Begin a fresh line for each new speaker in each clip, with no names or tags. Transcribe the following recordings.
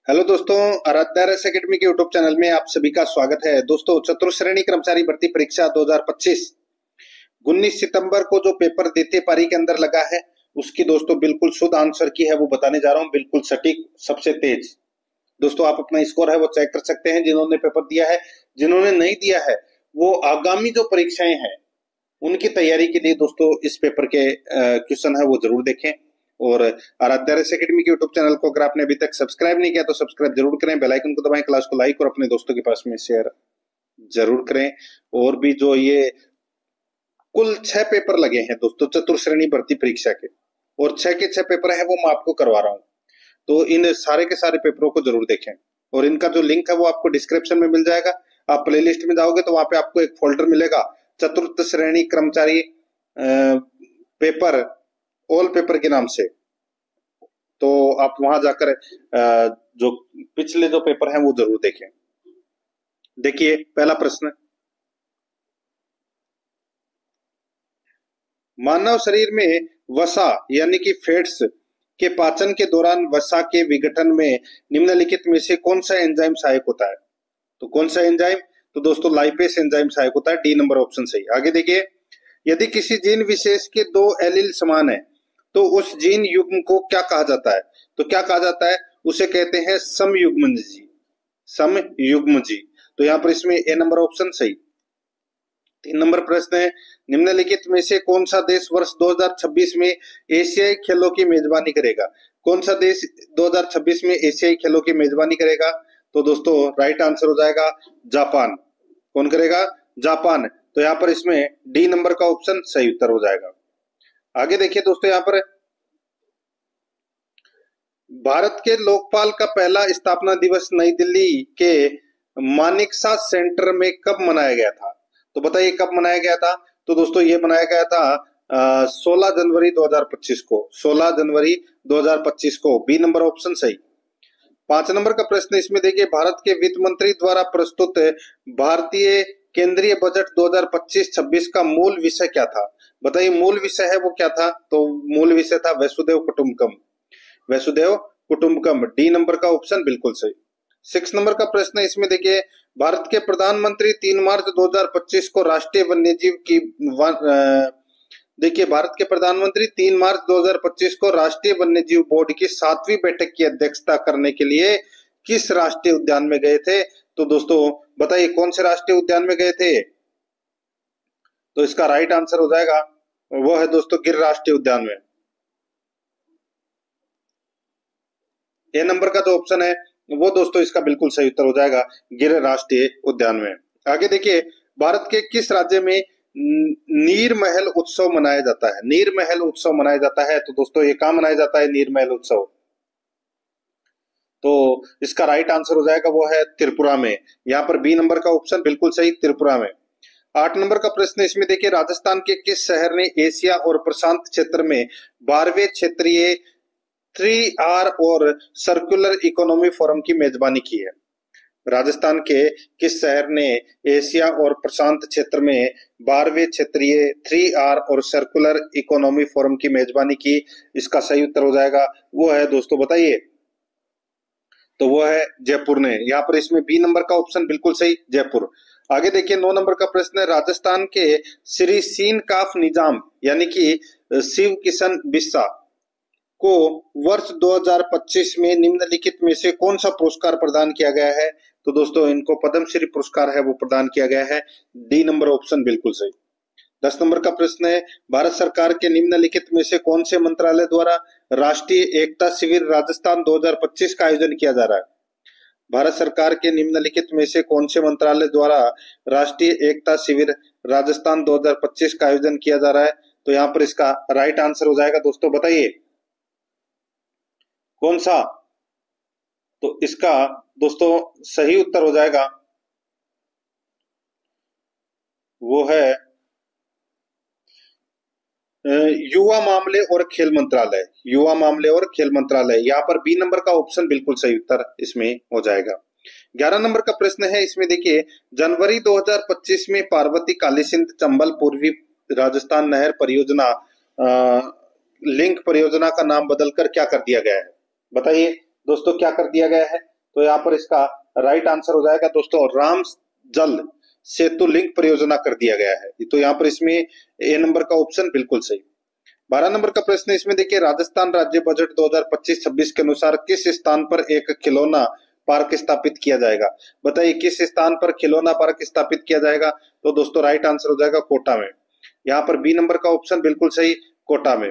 Hello दोस्तों, आराध्या रस academy के यूट्यूब चैनल में आप सभी का स्वागत है। दोस्तों, चतुर्थ श्रेणी कर्मचारी भर्ती परीक्षा 2025 19 सितंबर को जो पेपर देते पारी के अंदर लगा है उसकी दोस्तों बिल्कुल शुद्ध आंसर की है वो बताने जा रहा हूं, बिल्कुल सटीक, सबसे तेज। दोस्तों, आप अपना स्कोर है वो चेक कर सकते हैं जिन्होंने पेपर दिया है। जिन्होंने नहीं दिया है वो आगामी जो परीक्षाएं हैं उनकी तैयारी के लिए दोस्तों इस पेपर के क्वेश्चन है वो जरूर देखें। और आराध्या रस एकेडमी के यूट्यूब चैनल को अगर आपने अभी तक सब्सक्राइब नहीं किया तो सब्सक्राइब जरूर करें, बेल आइकन को दबाएं, क्लास को लाइक और अपने दोस्तों के पास में शेयर जरूर करें। और भी जो ये कुल 6 पेपर लगे हैं दोस्तों चतुर्थ श्रेणी भर्ती परीक्षा के, और 6 के 6 पेपर है वो मैं आपको करवा रहा हूं, तो इन सारे के सारे पेपरों को जरूर देखें। और इनका जो लिंक है वो आपको डिस्क्रिप्शन में मिल जाएगा। आप प्लेलिस्ट में जाओगे तो वहां पे आपको एक फोल्डर मिलेगा चतुर्थ श्रेणी कर्मचारी पेपर, ऑल पेपर के नाम से। तो आप वहां जाकर जो पिछले जो पेपर हैं वो जरूर देखें। देखिए, पहला प्रश्न, मानव शरीर में वसा यानी कि फैट्स के पाचन के दौरान वसा के विघटन में निम्नलिखित में से कौन सा एंजाइम सहायक होता है? तो कौन सा एंजाइम? तो दोस्तों लाइपेस एंजाइम सहायक होता है। डी नंबर ऑप्शन सही। आगे देखिए, यदि किसी जीन विशेष के 2 एलील समान है तो उस जीन युग्म को क्या कहा जाता है? तो क्या कहा जाता है? उसे कहते हैं समयुग्मजी, समयुग्मजी। तो यहाँ पर इसमें ए नंबर ऑप्शन सही। 3 नंबर प्रश्न है, निम्नलिखित में से कौन सा देश वर्ष 2026 में एशियाई खेलों की मेजबानी करेगा? कौन सा देश 2026 में एशियाई खेलों की मेजबानी करेगा? तो दोस्तों राइट आंसर हो जाएगा जापान। कौन करेगा? जापान। तो यहाँ पर इसमें डी नंबर का ऑप्शन सही उत्तर हो जाएगा। आगे देखिए दोस्तों, यहाँ पर भारत के लोकपाल का पहला स्थापना दिवस नई दिल्ली के मानेकशॉ सेंटर में कब मनाया गया था? तो बताइए कब मनाया गया था? तो दोस्तों ये मनाया गया था 16 जनवरी 2025 को, 16 जनवरी 2025 को। बी नंबर ऑप्शन सही। 5 नंबर का प्रश्न इसमें देखिए, भारत के वित्त मंत्री द्वारा प्रस्तुत भारतीय केंद्रीय बजट 2025-26 का मूल विषय क्या था? बताइए मूल विषय है वो क्या था? तो मूल विषय था वसुधैव कुटुंबकम, वसुधैव कुटुंबकम। डी नंबर का ऑप्शन बिल्कुल सही। 6 नंबर का प्रश्न इसमें देखिए, भारत के प्रधानमंत्री 3 मार्च 2025 को राष्ट्रीय वन्यजीव की देखिए, भारत के प्रधानमंत्री 3 मार्च 2025 को राष्ट्रीय वन्यजीव बोर्ड की 7वीं बैठक की अध्यक्षता करने के लिए किस राष्ट्रीय उद्यान में गए थे? तो दोस्तों बताइए कौन से राष्ट्रीय उद्यान में गए थे? तो इसका राइट आंसर हो जाएगा वो है दोस्तों गिर राष्ट्रीय उद्यान में। ए नंबर का जो ऑप्शन है वो दोस्तों इसका बिल्कुल सही उत्तर हो जाएगा गिर राष्ट्रीय उद्यान में। आगे देखिए, भारत के किस राज्य में नीरमहल उत्सव मनाया जाता है? नीरमहल उत्सव मनाया जाता है। तो दोस्तों ये कहां मनाया जाता है नीरमहल उत्सव? तो इसका राइट आंसर हो जाएगा वो है त्रिपुरा में। यहाँ पर बी नंबर का ऑप्शन बिल्कुल सही, त्रिपुरा में। 8 नंबर का प्रश्न इसमें देखिए, राजस्थान के किस शहर ने एशिया और प्रशांत क्षेत्र में 12वें क्षेत्रीय 3R और सर्कुलर इकोनॉमी फोरम की मेजबानी की है? राजस्थान के किस शहर ने एशिया और प्रशांत क्षेत्र में 12वें क्षेत्रीय 3R और सर्कुलर इकोनॉमी फोरम की मेजबानी की? इसका सही उत्तर हो जाएगा वो है दोस्तों बताइए, तो वो है जयपुर ने। यहाँ पर इसमें बी नंबर का ऑप्शन बिल्कुल सही, जयपुर। आगे देखिए, 9 नंबर का प्रश्न है, राजस्थान के श्री सीन काफ निजाम यानी कि शिव किशन बिस्सा को वर्ष 2025 में निम्नलिखित में से कौन सा पुरस्कार प्रदान किया गया है? तो दोस्तों इनको पद्मश्री पुरस्कार है वो प्रदान किया गया है। डी नंबर ऑप्शन बिल्कुल सही। 10 नंबर का प्रश्न है, भारत सरकार के निम्नलिखित में से कौन से मंत्रालय द्वारा राष्ट्रीय एकता शिविर राजस्थान 2025 का आयोजन किया जा रहा है? भारत सरकार के निम्नलिखित में से कौन से मंत्रालय द्वारा राष्ट्रीय एकता शिविर राजस्थान 2025 का आयोजन किया जा रहा है? तो यहाँ पर इसका राइट आंसर हो जाएगा दोस्तों बताइए कौन सा? तो इसका दोस्तों सही उत्तर हो जाएगा वो है युवा मामले और खेल मंत्रालय, युवा मामले और खेल मंत्रालय। यहाँ पर बी नंबर का ऑप्शन बिल्कुल सही उत्तर इसमें हो जाएगा। 11 नंबर का प्रश्न है इसमें देखिए, जनवरी 2025 में पार्वती काली सिंध चंबल पूर्वी राजस्थान नहर परियोजना लिंक परियोजना का नाम बदलकर क्या कर दिया गया है? बताइए दोस्तों क्या कर दिया गया है? तो यहाँ पर इसका राइट आंसर हो जाएगा दोस्तों राम जल सेतु लिंक परियोजना कर दिया गया है। तो यहाँ पर इसमें ए नंबर का ऑप्शन बिल्कुल सही। 12 नंबर का प्रश्न इसमें देखिए, राजस्थान राज्य बजट 2025-26 के अनुसार किस स्थान पर एक खिलौना पार्क स्थापित किया जाएगा? बताइए किस स्थान पर खिलौना पार्क स्थापित किया जाएगा? तो दोस्तों राइट आंसर हो जाएगा कोटा में। यहाँ पर बी नंबर का ऑप्शन बिल्कुल सही, कोटा में।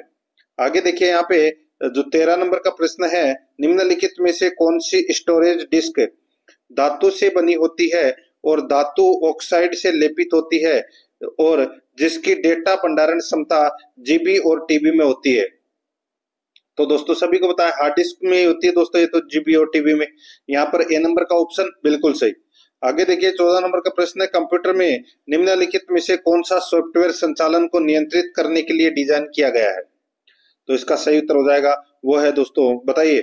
आगे देखिए यहाँ पे जो 13 नंबर का प्रश्न है, निम्नलिखित में से कौन सी स्टोरेज डिस्क धातु से बनी होती है और धातु ऑक्साइड से लेपित होती है और जिसकी डेटा भंडारण क्षमता जीबी और टीबी में होती है? तो दोस्तों सभी को पता है हार्ड डिस्क में होती है दोस्तों, ये तो जीबी और टीबी में। यहाँ पर ए नंबर का ऑप्शन बिल्कुल सही। आगे देखिए 14 नंबर का प्रश्न है, कंप्यूटर में निम्नलिखित में से कौन सा सॉफ्टवेयर संचालन को नियंत्रित करने के लिए डिजाइन किया गया है? तो इसका सही उत्तर हो जाएगा, वो है दोस्तों बताइए,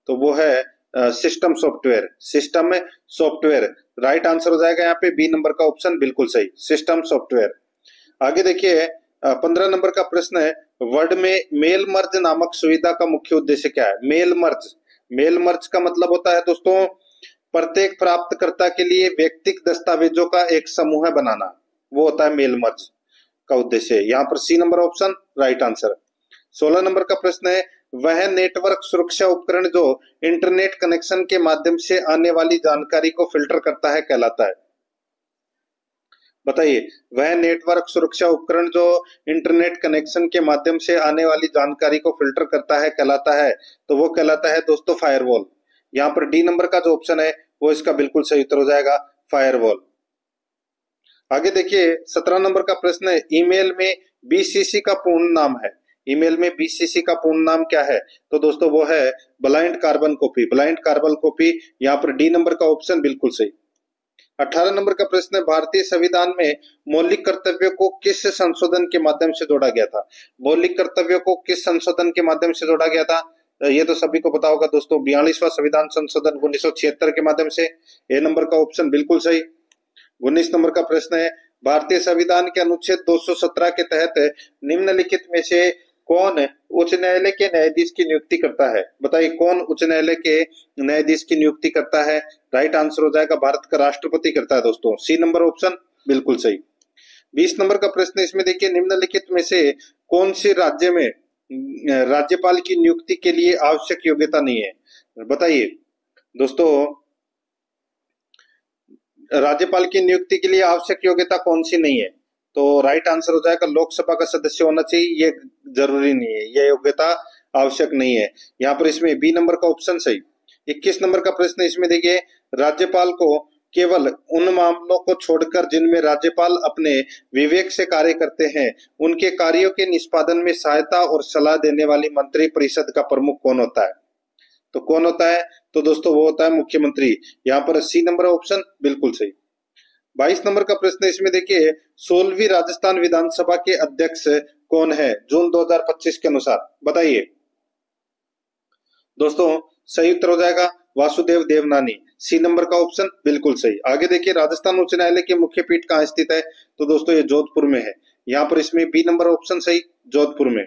तो वो है सिस्टम सॉफ्टवेयर। सिस्टम में सॉफ्टवेयर राइट आंसर हो जाएगा यहाँ पे बी नंबर का ऑप्शन बिल्कुल सही, सिस्टम सॉफ्टवेयर। आगे देखिए 15 नंबर का प्रश्न है, वर्ड में मेल मर्ज नामक सुविधा का मुख्य उद्देश्य क्या है? मेल मर्ज, मेल मर्ज का मतलब होता है दोस्तों प्रत्येक प्राप्तकर्ता के लिए व्यक्तिगत दस्तावेजों का एक समूह बनाना, वो होता है मेल मर्ज का उद्देश्य। यहाँ पर C number option right answer. 16 number का प्रश्न है, वह नेटवर्क सुरक्षा उपकरण जो इंटरनेट कनेक्शन के माध्यम से आने वाली जानकारी को फिल्टर करता है कहलाता है? बताइए वह नेटवर्क सुरक्षा उपकरण जो इंटरनेट कनेक्शन के माध्यम से आने वाली जानकारी को फिल्टर करता है कहलाता है? तो वो कहलाता है दोस्तों फायरवॉल। यहाँ पर डी नंबर का जो ऑप्शन है वो इसका बिल्कुल सही उत्तर हो जाएगा, फायरवॉल। आगे देखिए 17 नंबर का प्रश्न है, ईमेल में बीसीसी का पूर्ण नाम है। ईमेल में बीसीसी का पूर्ण नाम क्या है? तो दोस्तों वो है blind carbon copy, blind carbon copy. यहाँ पर डी नंबर का ऑप्शन बिल्कुल सही। 18 नंबर का प्रश्न है, भारतीय संविधान में मौलिक कर्तव्यों को किस संशोधन के माध्यम से जोड़ा गया था? मौलिक कर्तव्यों को किस संशोधन के माध्यम से जोड़ा गया था? ये तो सभी को पता होगा दोस्तों, 42वां संविधान संशोधन 1976 के माध्यम से। ए नंबर का ऑप्शन बिल्कुल सही। 19 नंबर का प्रश्न है, भारतीय संविधान के अनुच्छेद 217 के तहत निम्नलिखित में से कौन उच्च न्यायालय के न्यायाधीश की नियुक्ति करता है? बताइए कौन उच्च न्यायालय के न्यायाधीश की नियुक्ति करता है? राइट आंसर हो जाएगा भारत का राष्ट्रपति करता है दोस्तों, सी नंबर ऑप्शन बिल्कुल सही। 20 नंबर का प्रश्न इसमें देखिए, निम्नलिखित में से कौन सी राज्य में राज्यपाल की नियुक्ति के लिए आवश्यक योग्यता नहीं है? बताइए दोस्तों राज्यपाल की नियुक्ति के लिए आवश्यक योग्यता कौन सी नहीं है? तो राइट आंसर हो जाएगा लोकसभा का सदस्य होना चाहिए, ये जरूरी नहीं है, यह योग्यता आवश्यक नहीं है। यहाँ पर इसमें बी नंबर का ऑप्शन सही। 21 नंबर का प्रश्न इसमें देखिए, राज्यपाल को केवल उन मामलों को छोड़कर जिनमें राज्यपाल अपने विवेक से कार्य करते हैं उनके कार्यों के निष्पादन में सहायता और सलाह देने वाली मंत्री परिषद का प्रमुख कौन होता है? तो कौन होता है? तो दोस्तों वो होता है मुख्यमंत्री। यहाँ पर सी नंबर ऑप्शन बिल्कुल सही। 22 नंबर का प्रश्न इसमें देखिए, 16वीं राजस्थान विधानसभा के अध्यक्ष कौन है जून 2025 के अनुसार? बताइए दोस्तों सही उत्तर हो जाएगा वासुदेव देवनानी, सी नंबर का ऑप्शन बिल्कुल सही। आगे देखिए राजस्थान उच्च न्यायालय की मुख्य पीठ कहाँ स्थित है? तो दोस्तों ये जोधपुर में है। यहाँ पर इसमें बी नंबर ऑप्शन सही, जोधपुर में।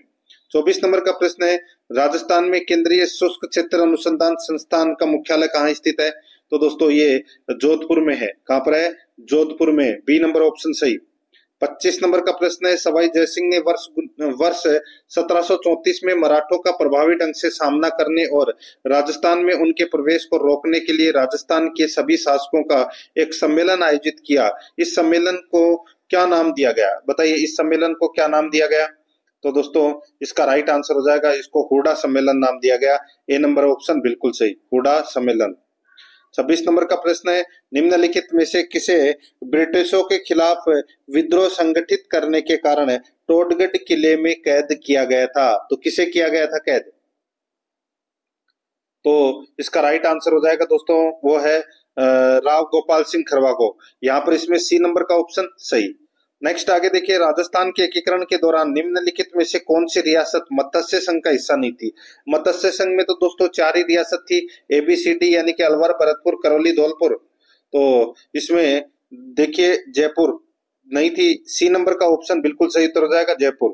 24 नंबर का प्रश्न है, राजस्थान में केंद्रीय शुष्क क्षेत्र अनुसंधान संस्थान का मुख्यालय कहाँ स्थित है? तो दोस्तों ये जोधपुर में है। कहाँ पर है? जोधपुर में, बी नंबर ऑप्शन सही। 25 नंबर का प्रश्न है, सवाई जयसिंह ने वर्ष 1734 में मराठों का प्रभावी ढंग से सामना करने और राजस्थान में उनके प्रवेश को रोकने के लिए राजस्थान के सभी शासकों का एक सम्मेलन आयोजित किया। इस सम्मेलन को क्या नाम दिया गया? बताइए इस सम्मेलन को क्या नाम दिया गया? तो दोस्तों इसका राइट आंसर हो जाएगा, इसको हुडा सम्मेलन नाम दिया गया। ए नंबर ऑप्शन बिल्कुल सही, हुडा सम्मेलन। 26 नंबर का प्रश्न है, निम्नलिखित में से किसे ब्रिटिशों के खिलाफ विद्रोह संगठित करने के कारण टोडगढ़ किले में कैद किया गया था? तो किसे किया गया था कैद? तो इसका राइट आंसर हो जाएगा दोस्तों वो है राव गोपाल सिंह खरवा को। यहाँ पर इसमें सी नंबर का ऑप्शन सही। नेक्स्ट आगे देखिए, राजस्थान के एकीकरण के दौरान निम्नलिखित में से कौन सी रियासत मत्स्य संघ का हिस्सा नहीं थी? मत्स्य संघ में तो दोस्तों 4 ही रियासत थी, ABCD यानी कि अलवर, भरतपुर, करौली, धौलपुर। तो इसमें देखिए जयपुर नहीं थी, सी नंबर का ऑप्शन बिल्कुल सही उत्तर हो जाएगा, जयपुर।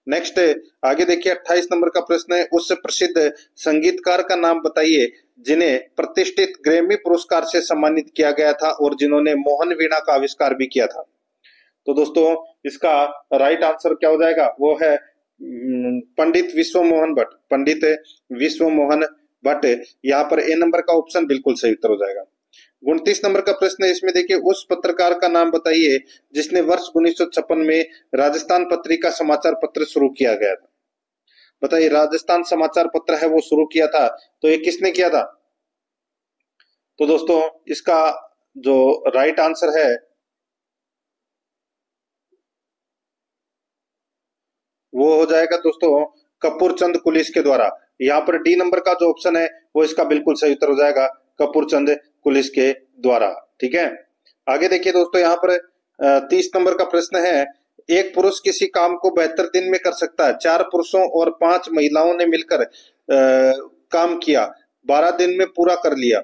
नेक्स्ट आगे देखिए 28 नंबर का प्रश्न है, उस प्रसिद्ध संगीतकार का नाम बताइए जिन्हें प्रतिष्ठित ग्रैमी पुरस्कार से सम्मानित किया गया था और जिन्होंने मोहन वीणा का आविष्कार भी किया था। तो दोस्तों इसका राइट आंसर क्या हो जाएगा, वो है पंडित विश्व मोहन भट्ट, पंडित विश्व मोहन भट्ट। यहाँ पर ए नंबर का ऑप्शन बिल्कुल सही उत्तर हो जाएगा। 29 नंबर का प्रश्न है, इसमें देखिए उस पत्रकार का नाम बताइए जिसने वर्ष 1956 में राजस्थान पत्रिका समाचार पत्र शुरू किया गया था। बताइए, राजस्थान समाचार पत्र है वो शुरू किया था, तो ये किसने किया था? तो दोस्तों इसका जो राइट आंसर है वो हो जाएगा दोस्तों कपूर चंद कुलिस के द्वारा। यहाँ पर डी नंबर का जो ऑप्शन है वो इसका बिल्कुल सही उत्तर हो जाएगा, कपूर चंद कुलिस के द्वारा। ठीक है, आगे देखिए दोस्तों, यहाँ पर 30 नंबर का प्रश्न है, एक पुरुष किसी काम को 72 दिन में कर सकता है। 4 पुरुषों और 5 महिलाओं ने मिलकर काम किया, 12 दिन में पूरा कर लिया।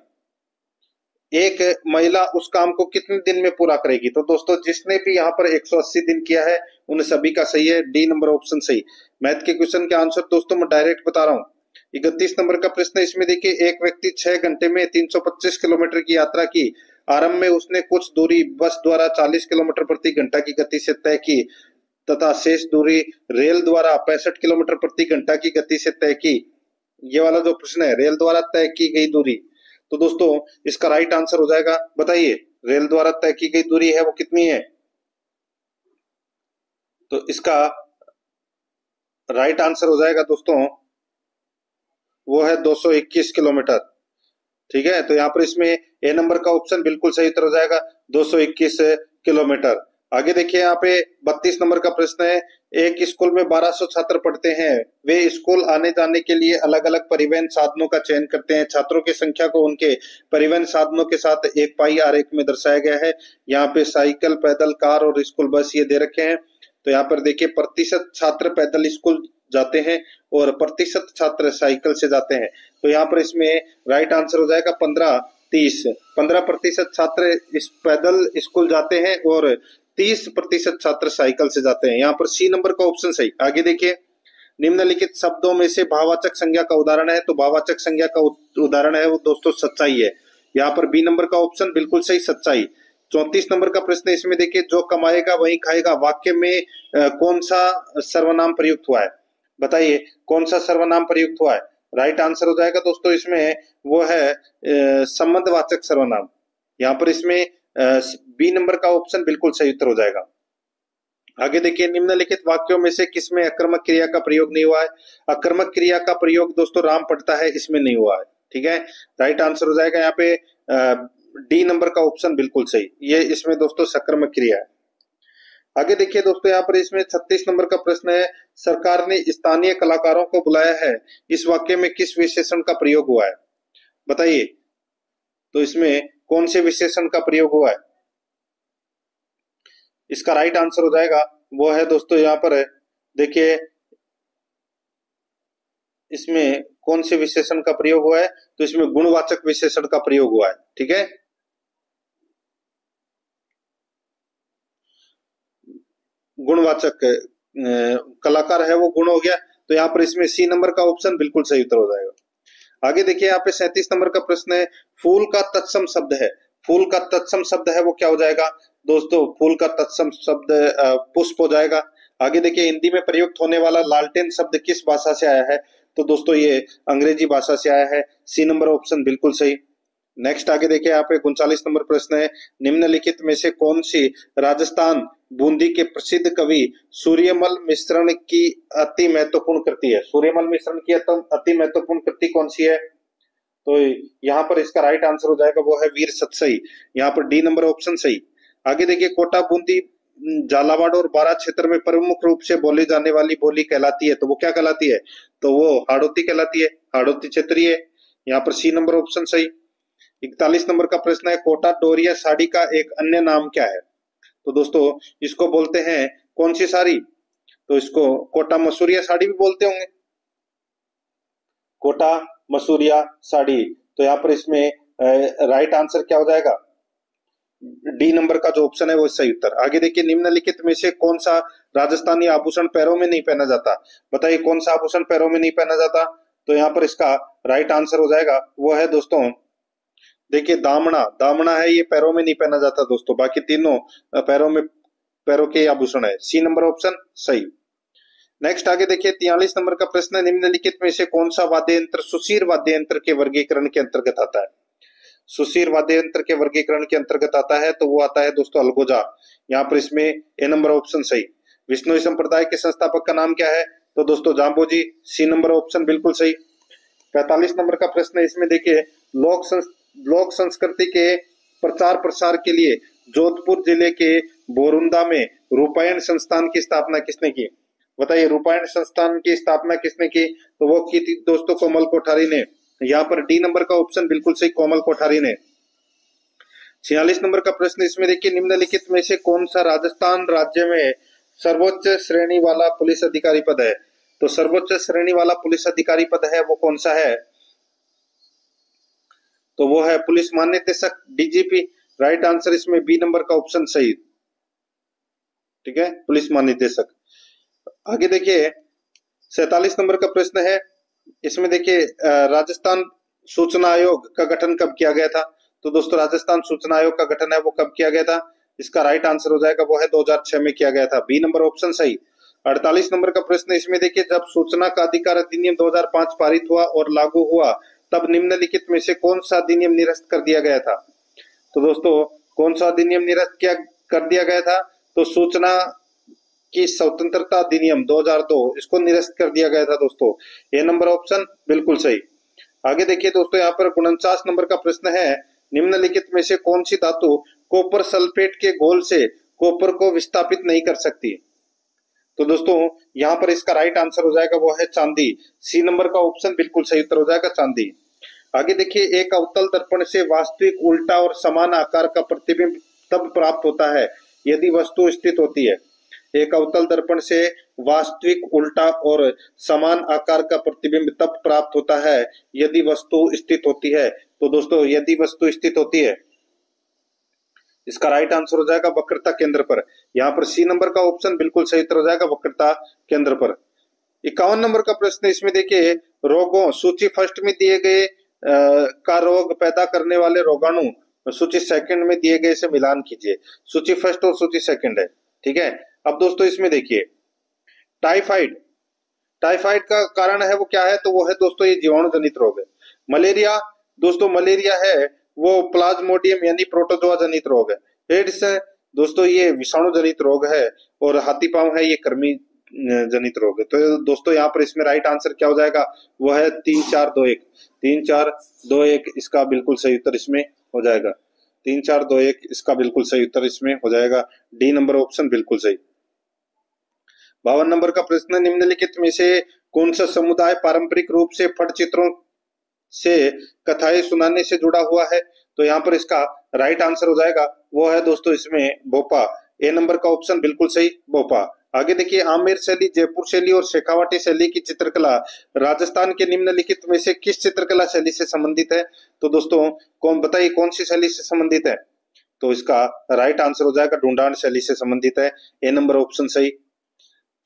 एक महिला उस काम को कितने दिन में पूरा करेगी? तो दोस्तों जिसने भी यहाँ पर 180 दिन किया है उन सभी का सही है, डी नंबर ऑप्शन सही। मैथ के क्वेश्चन के आंसर दोस्तों मैं डायरेक्ट बता रहा हूँ। 31 नंबर का प्रश्न है, इसमें देखिए एक व्यक्ति 6 घंटे में 325 किलोमीटर की यात्रा की। आरंभ में उसने कुछ दूरी बस द्वारा 40 किलोमीटर प्रति घंटा की गति से तय की तथा शेष दूरी रेल द्वारा 65 किलोमीटर प्रति घंटा की गति से तय की। ये वाला जो प्रश्न है, रेल द्वारा तय की गई दूरी, तो दोस्तों इसका राइट आंसर हो जाएगा, बताइए रेल द्वारा तय की गई दूरी है वो कितनी है? तो इसका राइट आंसर हो जाएगा दोस्तों वो है 221 किलोमीटर। ठीक है, तो यहाँ पर इसमें ए नंबर का ऑप्शन बिल्कुल सही उत्तर हो जाएगा, 221 किलोमीटर। आगे देखिए यहाँ पे 32 नंबर का प्रश्न है, एक स्कूल में 1200 छात्र पढ़ते हैं। वे स्कूल आने जाने के लिए अलग अलग परिवहन साधनों का चयन करते हैं। छात्रों की संख्या को उनके परिवहन साधनों के साथ एक पाई आरेख में दर्शाया गया है। यहाँ पे साइकिल, पैदल, कार और स्कूल बस ये दे रखे हैं। तो यहाँ पर देखिए प्रतिशत छात्र पैदल स्कूल जाते हैं और प्रतिशत छात्र साइकिल से जाते हैं। तो यहाँ पर इसमें राइट आंसर हो जाएगा 15-30। 15% छात्र इस पैदल स्कूल जाते हैं और 30% छात्र साइकिल से जाते हैं। यहाँ पर सी नंबर का ऑप्शन सही। आगे देखिए, निम्नलिखित शब्दों में से भाववाचक संज्ञा का उदाहरण है। तो भाववाचक संज्ञा का उदाहरण है वो दोस्तों सच्चाई है। यहाँ पर बी नंबर का ऑप्शन बिल्कुल सही, सच्चाई। 34 नंबर का प्रश्न है, इसमें देखिए जो कमाएगा वही खाएगा वाक्य में कौन सा सर्वनाम प्रयुक्त हुआ है? बताइए कौन सा सर्वनाम प्रयुक्त हुआ है? राइट आंसर हो जाएगा दोस्तों इसमें वो है संबंधवाचक सर्वनाम। यहाँ पर इसमें बी नंबर का ऑप्शन बिल्कुल सही उत्तर हो जाएगा। आगे देखिए, निम्नलिखित वाक्यों में से किसमें अकर्मक क्रिया का प्रयोग नहीं हुआ है? अकर्मक क्रिया का प्रयोग दोस्तों राम पढ़ता है, इसमें नहीं हुआ है। ठीक है, राइट आंसर हो जाएगा यहाँ पे डी नंबर का ऑप्शन बिल्कुल सही। ये इसमें दोस्तों सकर्मक क्रिया है। आगे देखिए दोस्तों, यहाँ पर इसमें 36 नंबर का प्रश्न है, सरकार ने स्थानीय कलाकारों को बुलाया है। इस वाक्य में किस विशेषण का प्रयोग हुआ है? बताइए, तो इसमें कौन से विशेषण का प्रयोग हुआ है? इसका राइट आंसर हो जाएगा वो है दोस्तों यहाँ पर देखिए इसमें कौन से विशेषण का प्रयोग हुआ है? तो इसमें गुणवाचक विशेषण का प्रयोग हुआ है। ठीक है, गुणवाचक कलाकार है वो गुण हो गया। तो यहाँ पर इसमें सी नंबर का ऑप्शन बिल्कुल सही उत्तर हो जाएगा। आगे देखिए, यहाँ पे 37 नंबर का प्रश्न है, फूल का तत्सम शब्द है। फूल का तत्सम शब्द है वो क्या हो जाएगा? दोस्तों फूल का तत्सम शब्द पुष्प हो जाएगा। आगे देखिए, हिंदी में प्रयुक्त होने वाला लालटेन शब्द किस भाषा से आया है? तो दोस्तों ये अंग्रेजी भाषा से आया है, सी नंबर ऑप्शन बिल्कुल सही। नेक्स्ट आगे देखिए, यहाँ पे 39 नंबर प्रश्न है, निम्नलिखित में से कौन सी राजस्थान बूंदी के प्रसिद्ध कवि सूर्यमल मिश्रण की अति महत्वपूर्ण कृति है? सूर्यमल मिश्रण की अति महत्वपूर्ण कृति कौन सी है? तो यहाँ पर इसका राइट आंसर हो जाएगा वो है वीर सतसई। यहाँ पर डी नंबर ऑप्शन सही। आगे देखिए, कोटा, बूंदी, झालावाड़ और बारां क्षेत्र में प्रमुख रूप से बोली जाने वाली बोली कहलाती है। तो वो क्या कहलाती है? तो वो हाड़ौती कहलाती है, हाड़ौती क्षेत्रीय। यहाँ पर सी नंबर ऑप्शन सही। 41 नंबर का प्रश्न है, कोटा डोरिया साड़ी का एक अन्य नाम क्या है? तो दोस्तों इसको बोलते हैं कौन सी साड़ी? तो इसको कोटा मसूरिया साड़ी भी बोलते होंगे, कोटा मसूरिया साड़ी। तो यहाँ पर इसमें राइट आंसर क्या हो जाएगा? डी नंबर का जो ऑप्शन है वो सही उत्तर। आगे देखिए, निम्नलिखित में से कौन सा राजस्थानी आभूषण पैरों में नहीं पहना जाता? बताइए कौन सा आभूषण पैरों में नहीं पहना जाता? तो यहाँ पर इसका राइट आंसर हो जाएगा वो है दोस्तों, देखिए दामना। दामना है, ये पैरों में नहीं पहना जाता दोस्तों, बाकी तीनों पैरों में, पैरों के आभूषण है। सी नंबर ऑप्शन सही। नेक्स्ट आगे देखिए 43 नंबर का प्रश्न है, निम्नलिखित में से कौन सा वाद्य यंत्र सुशीर वाद्य यंत्र के वर्गीकरण के अंतर्गत आता है? सुशीर वाद्य यंत्र के वर्गीकरण के अंतर्गत आता है तो वो आता है दोस्तों अलगोजा। यहाँ पर इसमें ए नंबर ऑप्शन सही। विष्णुई संप्रदाय के संस्थापक का नाम क्या है? तो दोस्तों जाम्बोजी। सी नंबर ऑप्शन बिल्कुल सही। 45 नंबर का प्रश्न है, इसमें देखिए लोक संस्कृति के प्रचार प्रसार के लिए जोधपुर जिले के बोरुंदा में रूपायण संस्थान की स्थापना किसने की? बताइए, रूपायण संस्थान की स्थापना किसने की? तो वो की थी दोस्तों कोमल कोठारी ने। यहाँ पर डी नंबर का ऑप्शन बिल्कुल सही, कोमल कोठारी ने। 46 नंबर का प्रश्न, इसमें देखिए निम्नलिखित में से कौन सा राजस्थान राज्य में सर्वोच्च श्रेणी वाला पुलिस अधिकारी पद है? तो सर्वोच्च श्रेणी वाला पुलिस अधिकारी पद है वो कौन सा है? तो वो है पुलिस महानिदेशक, डीजीपी। राइट आंसर इसमें बी नंबर का ऑप्शन सही। ठीक है, पुलिस महानिदेशक। आगे देखिए 47 नंबर का प्रश्न है, इसमें देखिए राजस्थान सूचना आयोग का गठन कब किया गया था? तो दोस्तों राजस्थान सूचना आयोग का गठन है वो कब किया गया था? इसका राइट आंसर हो जाएगा वो है 2006 में किया गया था। बी नंबर ऑप्शन सही। 48 नंबर का प्रश्न, इसमें देखिए जब सूचना का अधिकार अधिनियम 2005 पारित हुआ और लागू हुआ तब निम्नलिखित में से कौन सा अधिनियम निरस्त कर दिया गया था? तो दोस्तों कौन सा अधिनियम निरस्त कर दिया गया था? तो सूचना की स्वतंत्रता अधिनियम 2002, इसको निरस्त कर दिया गया था दोस्तों। ये नंबर ऑप्शन बिल्कुल सही। आगे देखिए दोस्तों यहाँ पर 49 नंबर का प्रश्न है, निम्नलिखित में से कौन सी धातु कॉपर सल्फेट के घोल से कॉपर को विस्थापित नहीं कर सकती? तो दोस्तों यहाँ पर इसका राइट आंसर हो जाएगा वो है चांदी। सी नंबर का ऑप्शन बिल्कुल सही उत्तर हो जाएगा चांदी। आगे देखिए एक अवतल दर्पण से वास्तविक उल्टा और समान आकार का प्रतिबिंब तब प्राप्त होता है यदि वस्तु स्थित होती है। एक अवतल दर्पण से वास्तविक उल्टा और समान आकार का प्रतिबिंब तब प्राप्त होता है यदि वस्तु स्थित होती है। तो दोस्तों यदि वस्तु स्थित होती है, इसका राइट आंसर हो जाएगा वक्रता केंद्र पर। यहाँ पर सी नंबर का ऑप्शन बिल्कुल सही उत्तर हो जाएगा वक्रता केंद्र पर। 51 नंबर का प्रश्न, इसमें देखिए रोगों सूची फर्स्ट में दिए गए का रोग पैदा करने वाले रोगाणु सूची सेकंड में दिए गए से मिलान कीजिए। सूची फर्स्ट और सूची सेकंड है। ठीक है, अब दोस्तों इसमें देखिए टाइफाइड, टाइफाइड का कारण है वो क्या है? तो वो है दोस्तों ये जीवाणु जनित रोग है। मलेरिया, दोस्तों मलेरिया है वो प्लाज्मोडियम यानी प्रोटोजोआ जनित रोग है। एड्स है दोस्तों ये विषाणु जनित रोग है। और हाथी पांव है ये कृमि जनित रोग है। तो दोस्तों यहाँ पर इसमें राइट आंसर क्या हो जाएगा? वो है 3 4 2 1। 3 4 2 1 इसका बिल्कुल सही उत्तर इसमें हो जाएगा। 3 4 2 1 इसका बिल्कुल सही उत्तर इसमें हो जाएगा। डी नंबर ऑप्शन बिल्कुल सही। 52 नंबर का प्रश्न, निम्नलिखित में से कौन सा समुदाय पारंपरिक रूप से फट चित्रों से कथाएं सुनाने से जुड़ा हुआ है? तो यहाँ पर इसका राइट आंसर हो जाएगा वो है दोस्तों इसमें भोपा। ए नंबर का ऑप्शन बिल्कुल सही, भोपा। आगे देखिए आमेर शैली, जयपुर शैली और शेखावाटी शैली की चित्रकला राजस्थान के निम्नलिखित में से किस चित्रकला शैली से संबंधित है? तो दोस्तों कौन बताइए कौन सी शैली से संबंधित है? तो इसका राइट आंसर हो जाएगा ढूंढान शैली से संबंधित है। ए नंबर ऑप्शन सही।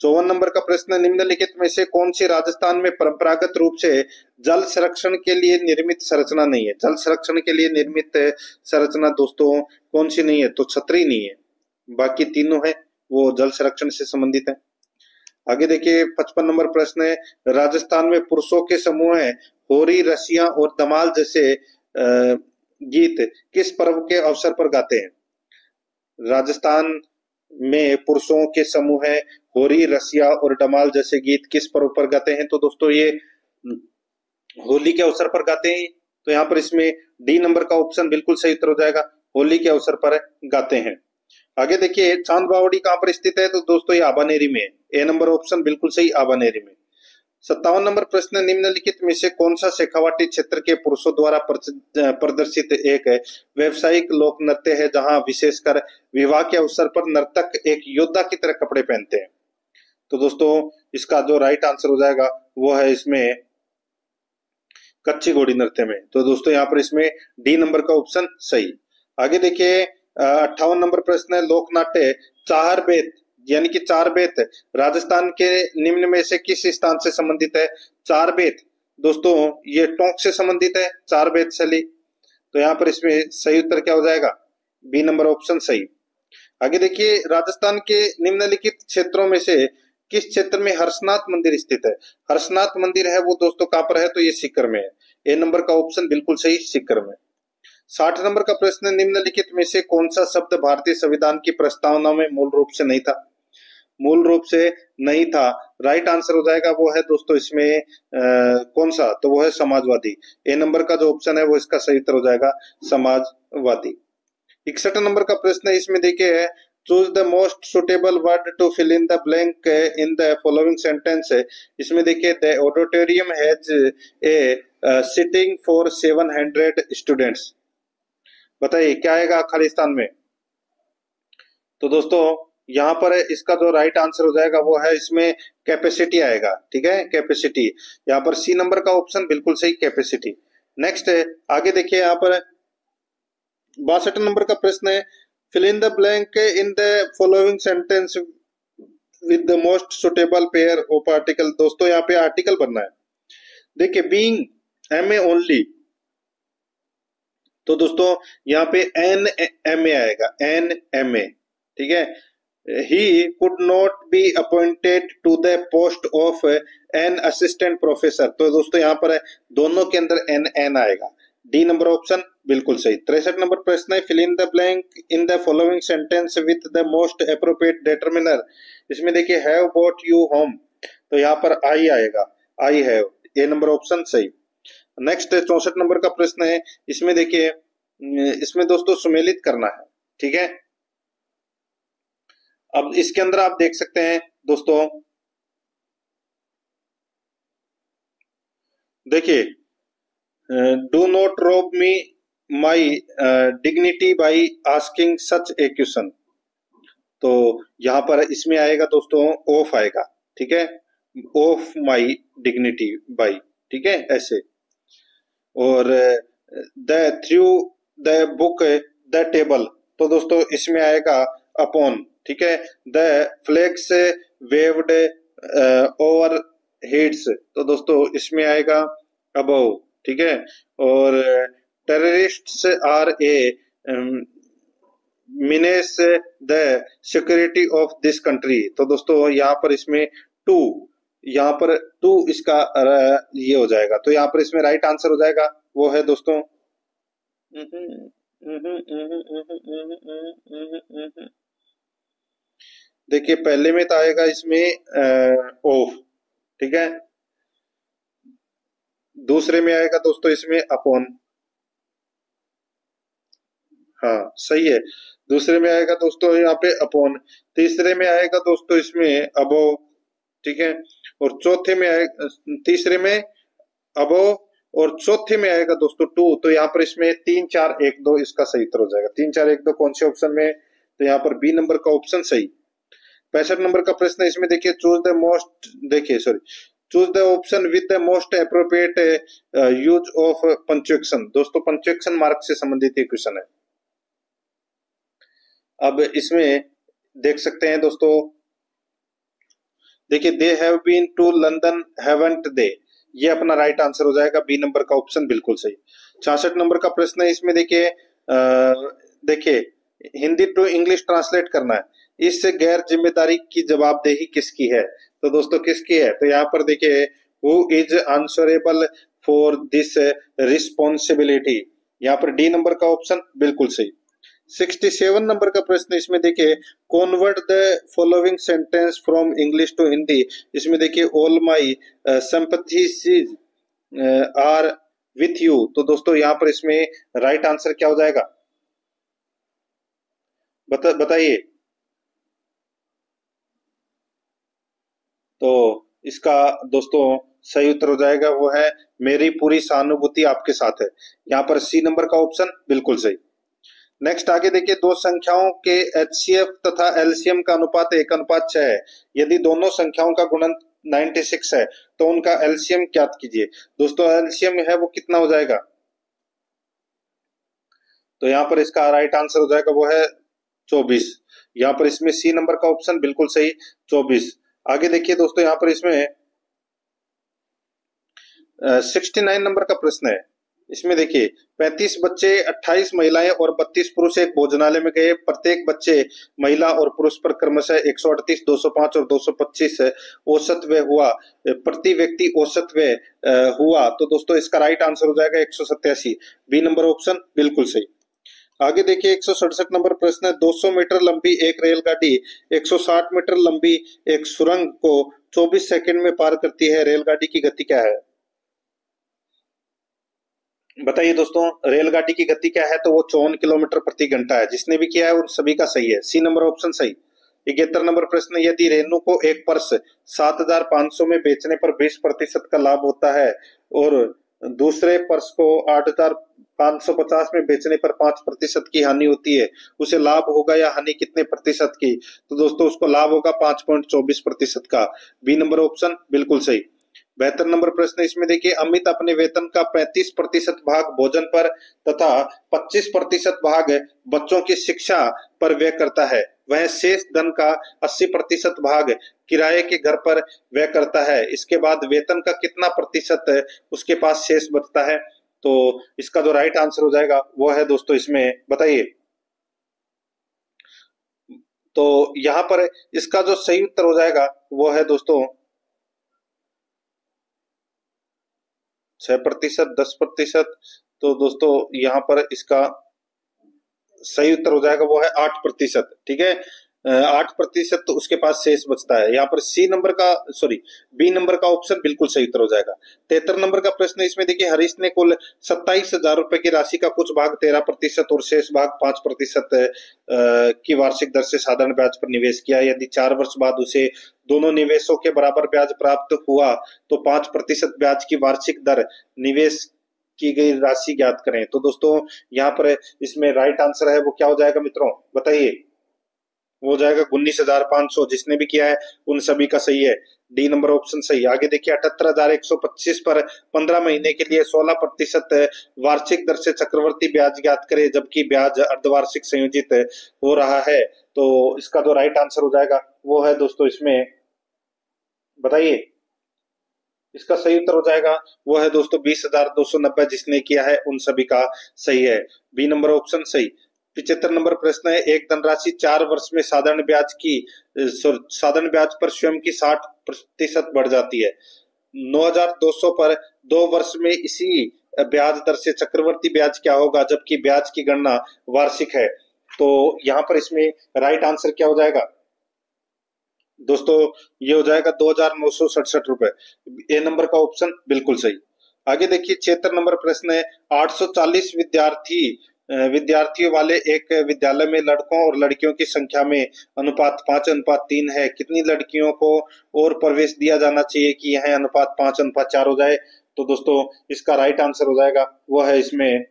54 नंबर का प्रश्न, निम्नलिखित में से कौन सी राजस्थान में परंपरागत रूप से जल संरक्षण के लिए निर्मित संरचना नहीं है? जल संरक्षण के लिए निर्मित संरचना दोस्तों कौन सी नहीं है? तो छतरी नहीं है, बाकी तीनों है वो जल संरक्षण से संबंधित है। आगे देखिए 55 नंबर प्रश्न है, राजस्थान में पुरुषों के समूह है होरी, रसिया और धमाल जैसे गीत किस पर्व के अवसर पर गाते हैं? राजस्थान में पुरुषों के समूह है होरी, रसिया और डमाल जैसे गीत किस पर्व पर गाते हैं? तो दोस्तों ये होली के अवसर पर गाते हैं। तो यहाँ पर इसमें डी नंबर का ऑप्शन बिल्कुल सही उत्तर हो जाएगा, होली के अवसर पर गाते हैं। आगे देखिए चांद बावड़ी कहाँ पर स्थित है? तो दोस्तों ये आबानेरी में। ए नंबर ऑप्शन बिल्कुल सही, आबानेरी में। 57 नंबर प्रश्न, निम्नलिखित में से कौन सा शेखावाटी क्षेत्र के पुरुषों द्वारा प्रदर्शित एक व्यवसायिक लोक नृत्य है जहां विशेषकर विवाह के अवसर पर नर्तक एक योद्धा की तरह कपड़े पहनते हैं? तो दोस्तों इसका जो राइट आंसर हो जाएगा वो है इसमें कच्ची घोड़ी नृत्य में। तो दोस्तों यहाँ पर इसमें डी नंबर का ऑप्शन सही। आगे देखिए 58 नंबर प्रश्न है, लोकनाट्य चार बेत यानी कि चार बेत राजस्थान के निम्न में से किस स्थान से संबंधित है? चार बेत दोस्तों ये टोंक से संबंधित है, 4 वेधशैली। तो यहाँ पर इसमें सही उत्तर क्या हो जाएगा? बी नंबर ऑप्शन सही। आगे देखिए, राजस्थान के निम्नलिखित क्षेत्रों में से किस क्षेत्र में हर्षनाथ मंदिर स्थित है? हर्षनाथ मंदिर है वो दोस्तों कहां पर है? तो ये सीकर में है। ए नंबर का ऑप्शन बिल्कुल सही, सीकर में। 60 नंबर का प्रश्न, निम्नलिखित में से कौन सा शब्द भारतीय संविधान की प्रस्तावना में मूल रूप से नहीं था? मूल रूप से नहीं था, राइट आंसर हो जाएगा वो है दोस्तों इसमें कौन सा? तो वो है समाजवादी। ए नंबर का जो ऑप्शन है वो इसका सही उत्तर हो जाएगा समाजवादी। 61 नंबर का प्रश्न है, इसमें देखिए, choose the most suitable word to fill in the blank in the following sentence. इसमें देखिए, the auditorium has a seating for 700 students. बताइए क्या आएगा खालिस्तान में? तो दोस्तों यहाँ पर इसका जो राइट आंसर हो जाएगा वो है इसमें कैपेसिटी आएगा। ठीक है, कैपेसिटी। यहाँ पर सी नंबर का ऑप्शन बिल्कुल सही, कैपेसिटी। नेक्स्ट है, आगे देखिए, यहाँ पर 62 नंबर का प्रश्न है, fill in the blank in the following sentence with the most suitable pair of article. दोस्तों यहाँ पे आर्टिकल बनना है। देखिए, बीइंग एमए ओनली, तो दोस्तों यहाँ पे एन एम ए आएगा, एन एम ए। ठीक है, he could not be appointed to the post of an assistant professor. तो दोस्तों यहाँ पर दोनों के अंदर एन एन आएगा। डी नंबर ऑप्शन बिल्कुल सही। 63 नंबर प्रश्न है, fill in the blank in the following sentence with the most appropriate determiner. इसमें देखिए, हैव बॉट यू होम, तो यहाँ पर आई आएगा, I have. A number option सही। नेक्स्ट 64 नंबर का प्रश्न है, इसमें देखिए, इसमें दोस्तों सुमेलित करना है। ठीक है, अब इसके अंदर आप देख सकते हैं दोस्तों, देखिए, do not rob me my dignity by asking such a question. तो यहां पर इसमें आएगा दोस्तों ऑफ आएगा। ठीक है, ऑफ माई डिग्निटी बाई। ठीक है, ऐसे। और the through the book the table, तो दोस्तों इसमें आएगा अपॉन। ठीक है, the flags waved over heads, तो दोस्तों इसमें आएगा अबव। ठीक है, और terrorists are a menace the security of this country, तो दोस्तों यहाँ पर इसमें टू, यहाँ पर टू इसका ये हो जाएगा। तो यहाँ पर इसमें राइट आंसर हो जाएगा वो है दोस्तों देखिए, पहले में तो आएगा इसमें ऑफ। ठीक है, दूसरे में आएगा दोस्तों इसमें अपॉन। हाँ सही है, दूसरे में आएगा दोस्तों यहाँ पे अपॉन। तीसरे में आएगा दोस्तों इसमें अबोव। ठीक है, और चौथे में आएगा, तीसरे में अबोव और चौथे में आएगा दोस्तों टू। तो यहाँ पर इसमें 3 4 1 2 इसका सही उत्तर हो जाएगा। 3 4 1 2 कौन से ऑप्शन में? तो यहाँ पर बी नंबर का ऑप्शन सही। 65 नंबर का प्रश्न है, इसमें देखिए, चूज द मोस्ट, देखिए sorry, choose the option with the most appropriate use of punctuation. दोस्तों पंक्चुएशन मार्क से संबंधित ये क्वेश्चन है। अब इसमें देख सकते हैं दोस्तों, देखिए, they have been to London haven't they, ये अपना राइट आंसर हो जाएगा। बी नंबर का ऑप्शन बिल्कुल सही। 66 नंबर का प्रश्न है, इसमें देखिए, देखिए, हिंदी टू इंग्लिश ट्रांसलेट करना है। इस गैर जिम्मेदारी की जवाबदेही किसकी है? तो दोस्तों किसकी है? तो यहाँ पर देखिए, who is answerable for this responsibility, यहाँ पर डी नंबर का ऑप्शन बिल्कुल सही। 67 नंबर का प्रश्न, इसमें देखिए, convert the following sentence from English to Hindi. इसमें देखिए, all my sympathies are with you, तो दोस्तों यहाँ पर इसमें राइट आंसर क्या हो जाएगा? बताइए। तो इसका दोस्तों सही उत्तर हो जाएगा वो है, मेरी पूरी सहानुभूति आपके साथ है। यहाँ पर सी नंबर का ऑप्शन बिल्कुल सही। नेक्स्ट आगे देखिए, दो संख्याओं के एचसीएफ तथा एलसीएम का अनुपात 1:6 है। यदि दोनों संख्याओं का गुणन 96 है तो उनका एलसीएम ज्ञात कीजिए। दोस्तों एलसीएम है वो कितना हो जाएगा? तो यहाँ पर इसका राइट आंसर हो जाएगा वो है 24। यहाँ पर इसमें सी नंबर का ऑप्शन बिल्कुल सही, 24। आगे देखिए दोस्तों, यहाँ पर इसमें 69 नंबर का प्रश्न है। इसमें देखिए 35 बच्चे, 28 महिलाएं और 32 पुरुष एक भोजनालय में गए। प्रत्येक बच्चे महिला और पुरुष पर क्रमशः 138, 205 और 225 औसत व्यय हुआ। प्रति व्यक्ति औसत व्यय हुआ। तो दोस्तों इसका राइट आंसर हो जाएगा 187। बी नंबर ऑप्शन बिल्कुल सही। आगे देखिए 167 नंबर प्रश्न है। 200 मीटर लंबी एक रेलगाड़ी 160 मीटर लंबी एक सुरंग को 24 सेकंड में पार करती है। रेलगाड़ी की गति क्या है? बताइए दोस्तों, रेलगाड़ी की गति क्या है? तो वो 54 किलोमीटर प्रति घंटा है। जिसने भी किया है उन सभी का सही है। सी नंबर ऑप्शन सही। 71 नंबर प्रश्न, यदि रेनू को एक पर्स 7,500 में बेचने पर 20% का लाभ होता है और दूसरे पर्स को 8,550 में बेचने पर 5% की हानि होती है, उसे लाभ होगा या हानि कितने प्रतिशत की? तो दोस्तों उसको लाभ होगा 5.24% का। बी नंबर ऑप्शन बिल्कुल सही। 72 नंबर प्रश्न इसमें देखिए, अमित अपने वेतन का 35% भाग भोजन पर तथा 25% भाग बच्चों की शिक्षा पर व्यय करता है। वह शेष धन का 80% भाग किराए के घर पर व्यय करता है। इसके बाद वेतन का कितना प्रतिशत उसके पास शेष बचता है? तो इसका जो राइट आंसर हो जाएगा वो है दोस्तों, इसमें बताइए। तो यहां पर इसका जो सही उत्तर हो जाएगा वो है दोस्तों 6%, 10%। तो दोस्तों यहाँ पर इसका सही उत्तर हो जाएगा वो है 8%। ठीक है, 8% तो उसके पास शेष बचता है। यहाँ पर सी नंबर का सॉरी बी नंबर का ऑप्शन बिल्कुल सही उत्तर हो जाएगा। 73 नंबर का प्रश्न इसमें देखिए, हरीश ने कुल 27,000 रुपए की राशि का कुछ भाग 13% और शेष भाग 5% की वार्षिक दर से साधारण ब्याज पर निवेश किया। यदि 4 वर्ष बाद उसे दोनों निवेशों के बराबर ब्याज प्राप्त हुआ तो 5% ब्याज की वार्षिक दर निवेश की गई राशि ज्ञात करें। तो दोस्तों यहाँ पर इसमें राइट आंसर है वो क्या हो जाएगा मित्रों, बताइए। वो हो जाएगा 19,500। जिसने भी किया है उन सभी का सही है। डी नंबर ऑप्शन सही। आगे देखिए 78,125 पर 15 महीने के लिए 16% वार्षिक दर से चक्रवर्ती ब्याज ज्ञात करे, जबकि ब्याज अर्धवार्षिक संयोजित हो रहा है। तो इसका जो राइट आंसर हो जाएगा वो है दोस्तों, इसमें बताइए। इसका सही उत्तर हो जाएगा वो है दोस्तों 20,290। जिसने किया है उन सभी का सही है। बी नंबर ऑप्शन सही। 75 नंबर प्रश्न है, एक धनराशि 4 वर्ष में साधारण ब्याज पर स्वयं की 60% बढ़ जाती है। 9,200 पर 2 वर्ष में इसी ब्याज दर से चक्रवर्ती ब्याज क्या होगा, जबकि ब्याज की गणना वार्षिक है? तो यहाँ पर इसमें राइट आंसर क्या हो जाएगा दोस्तों, ये हो जाएगा 2,967 रुपए। ए नंबर का ऑप्शन बिल्कुल सही। आगे देखिए 76 नंबर प्रश्न है, 840 विद्यार्थियों वाले एक विद्यालय में लड़कों और लड़कियों की संख्या में अनुपात 5:3 है। कितनी लड़कियों को और प्रवेश दिया जाना चाहिए कि यह अनुपात 5:4 हो जाए? तो दोस्तों इसका राइट आंसर हो जाएगा वो है इसमें,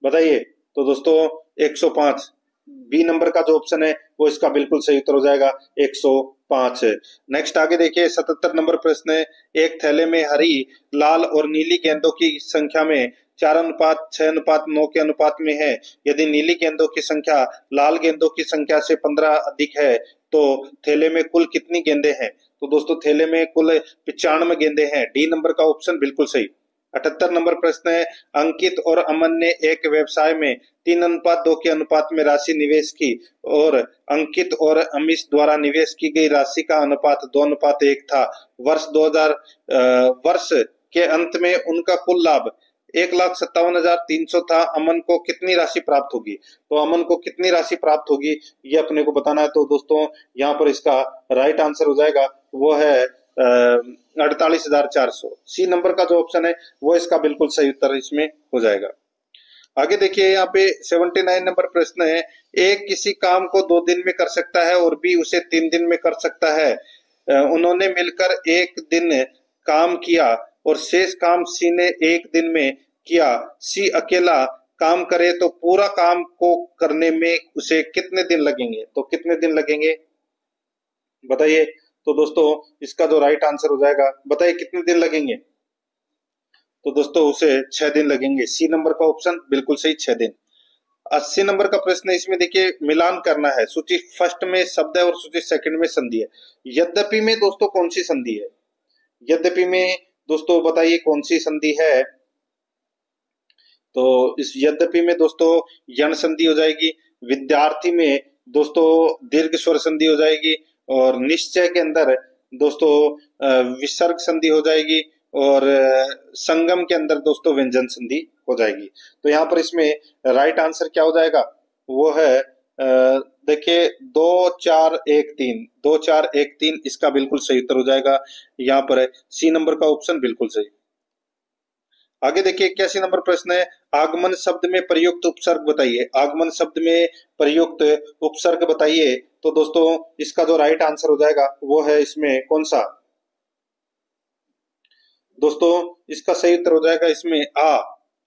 बताइए। तो दोस्तों 105। बी नंबर का जो ऑप्शन है वो इसका बिल्कुल सही उत्तर हो जाएगा 105। नेक्स्ट आगे देखिए 77 नंबर प्रश्न है, एक थैले में हरी, लाल और नीली गेंदों की संख्या में 4:6:9 के अनुपात में है। यदि नीली गेंदों की संख्या लाल गेंदों की संख्या से 15 अधिक है तो थैले में कुल कितनी गेंदें हैं? तो दोस्तों थैले में कुल 95 गेंदें हैं। डी नंबर का ऑप्शन बिल्कुल सही। 78 नंबर प्रश्न है, अंकित और अमन ने एक व्यवसाय में 3:2 के अनुपात में राशि निवेश की और अंकित और अमीश द्वारा निवेश की गई राशि का अनुपात 2:1 था। वर्ष के अंत में उनका कुल लाभ 1,57,300 था। अमन को कितनी राशि प्राप्त होगी? तो अमन को कितनी राशि प्राप्त होगी ये अपने को बताना है। तो दोस्तों यहाँ पर इसका राइट आंसर हो जाएगा वो है 48,400। सी नंबर का जो ऑप्शन है वो इसका बिल्कुल सही उत्तर इसमें हो जाएगा। आगे देखिए यहाँ पे 79 नंबर प्रश्न है, ए किसी काम को 2 दिन में कर सकता है और बी उसे 3 दिन में कर सकता है। उन्होंने मिलकर 1 दिन काम किया और शेष काम सी ने 1 दिन में किया। सी अकेला काम करे तो पूरा काम को करने में उसे कितने दिन लगेंगे? तो कितने दिन लगेंगे बताइए। तो दोस्तों इसका जो राइट आंसर हो जाएगा, बताइए कितने दिन लगेंगे? तो दोस्तों उसे 6 दिन लगेंगे। सी नंबर का ऑप्शन बिल्कुल सही, 6 दिन। 80 नंबर का प्रश्न है, इसमें देखिए मिलान करना है। सूची फर्स्ट में शब्द है और सूची सेकंड में संधि है। यद्यपि में दोस्तों कौन सी संधि है? यद्यपि में दोस्तों बताइए कौन सी संधि है? तो इस यद्यपि में दोस्तों यण संधि हो जाएगी, विद्यार्थी में दोस्तों दीर्घ स्वर संधि हो जाएगी, और निश्चय के अंदर दोस्तों विसर्ग संधि हो जाएगी, और संगम के अंदर दोस्तों व्यंजन संधि हो जाएगी। तो यहाँ पर इसमें राइट आंसर क्या हो जाएगा? वो है देखिए 2 4 1 3, 2 4 1 3 इसका बिल्कुल सही उत्तर हो जाएगा। यहाँ पर सी नंबर का ऑप्शन बिल्कुल सही। आगे देखिए 81 नंबर प्रश्न है, आगमन शब्द में प्रयुक्त उपसर्ग बताइए। आगमन शब्द में प्रयुक्त उपसर्ग बताइए। तो दोस्तों इसका जो राइट आंसर हो जाएगा वो है इसमें कौन सा? दोस्तों इसका सही उत्तर हो जाएगा इसमें आ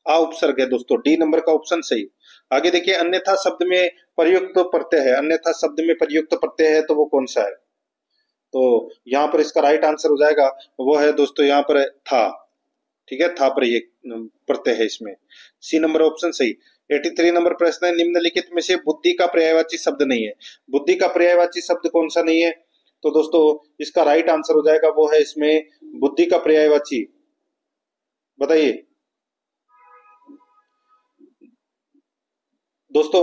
उपसर्ग है दोस्तों, डी नंबर का ऑप्शन सही। आगे देखिए अन्यथा शब्द में प्रयुक्त प्रत्यय है, अन्यथा शब्द में प्रयुक्त प्रत्यय है तो वो कौन सा है? तो यहाँ पर इसका राइट आंसर हो जाएगा वो है दोस्तों यहाँ पर था। ठीक है, था पर ये प्रत्यय है इसमें, सी नंबर ऑप्शन सही। 83 नंबर प्रश्न है, निम्नलिखित में से बुद्धि का पर्यायवाची शब्द नहीं है। बुद्धि का पर्यायवाची शब्द कौन सा नहीं है? तो दोस्तों इसका राइट आंसर हो जाएगा वो है इसमें बुद्धि का पर्यायवाची, बताइए दोस्तों।